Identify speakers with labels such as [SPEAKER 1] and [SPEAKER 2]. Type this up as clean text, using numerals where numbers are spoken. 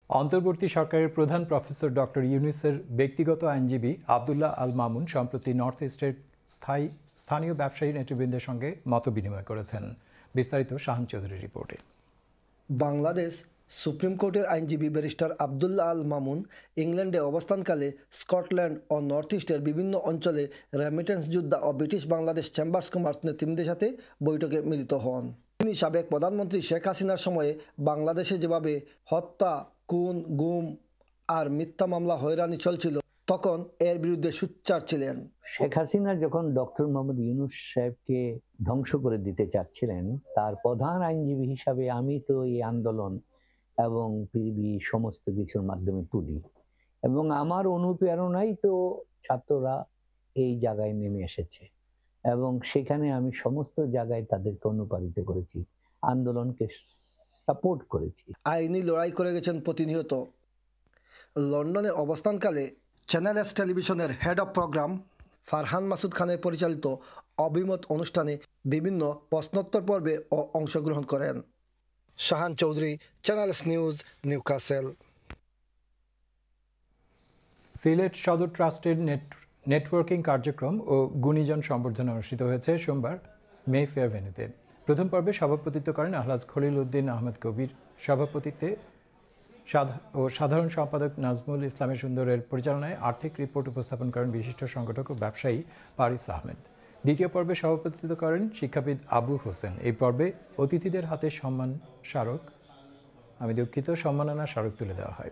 [SPEAKER 1] অন্তর্বর্তী সরকারের প্রধান প্রফেসর ডক্টর ইউনূসের ব্যক্তিগত আইনজীবী আব্দুল্লাহ আল মামুন সম্প্রতি নর্থ ইস্টের স্থানীয় ব্যবসায়ী নেতৃবৃন্দের সঙ্গে মতবিনিময় করেছেন। বিস্তারিত শাহান চৌধুরীর রিপোর্টে।
[SPEAKER 2] বাংলাদেশ সুপ্রিম কোর্টের আইনজীবী ব্যারিস্টার আব্দুল্লাহ আল মামুন ইংল্যান্ডে অবস্থানকালে স্কটল্যান্ড ও নর্থ ইস্টের বিভিন্ন অঞ্চলে রেমিটেন্স যোদ্ধা ও ব্রিটিশ বাংলাদেশ চেম্বার্স কমার্স নেতৃবৃন্দের সাথে বৈঠকে মিলিত হন। তিনি সাবেক প্রধানমন্ত্রী শেখ হাসিনার সময়ে বাংলাদেশে যেভাবে হত্যা, খুন, গুম আর মিথ্যা মামলা হয়রানি চলছিল তখন এর বিরুদ্ধে সোচ্চার ছিলেন।
[SPEAKER 3] শেখ হাসিনা যখন ডক্টর মোহাম্মদ ইউনূস সাহেবকে ধ্বংস করে দিতে চাচ্ছিলেন, তার প্রধান আইনজীবী হিসাবে আমি তো এই আন্দোলন এবং পিবি সমস্ত কিছুর মাধ্যমে তুলি এবং আমার অনুপ্রেরণাই তো ছাত্ররা এই জায়গায় নেমে এসেছে এবং সেখানে আমি সমস্ত জায়গায় তাদেরকে অনুপ্রাণিত করেছি, আন্দোলনকে সাপোর্ট করেছি।
[SPEAKER 2] আইনি লড়াই করে গেছেন প্রতিনিয়ত। লন্ডনে অবস্থানকালে চ্যানেল এস টেলিভিশনের head of programme Farhan Masud খানের পরিচালিত অভিমত অনুষ্ঠানে বিভিন্ন প্রশ্নোত্তর পর্বে অংশগ্রহণ করেন। Shahan Chowdhury, channel S news, Newcastle.
[SPEAKER 1] Sylhet Sadar ট্রাস্টের নেটওয়ার্কিং কার্যক্রম ও গুণীজন সম্বর্ধনা অনুষ্ঠিত হয়েছে সোমবার মে ফেয়ার ভেন্যুতে। প্রথম পর্বে সভাপতিত্ব করেন আহলাজ খলিল উদ্দিন আহমেদ কবির সভাপতিত্বে ও সাধারণ সম্পাদক নাজমুল ইসলামের সুন্দরের পরিচালনায় আর্থিক রিপোর্ট উপস্থাপন করেন বিশিষ্ট সংগঠক ও ব্যবসায়ী পারিস আহমেদ। দ্বিতীয় পর্বে সভাপতিত্ব করেন শিক্ষাবিদ আবু হোসেন। এই পর্বে অতিথিদের হাতে সম্মাননা স্মারক তুলে দেওয়া হয়।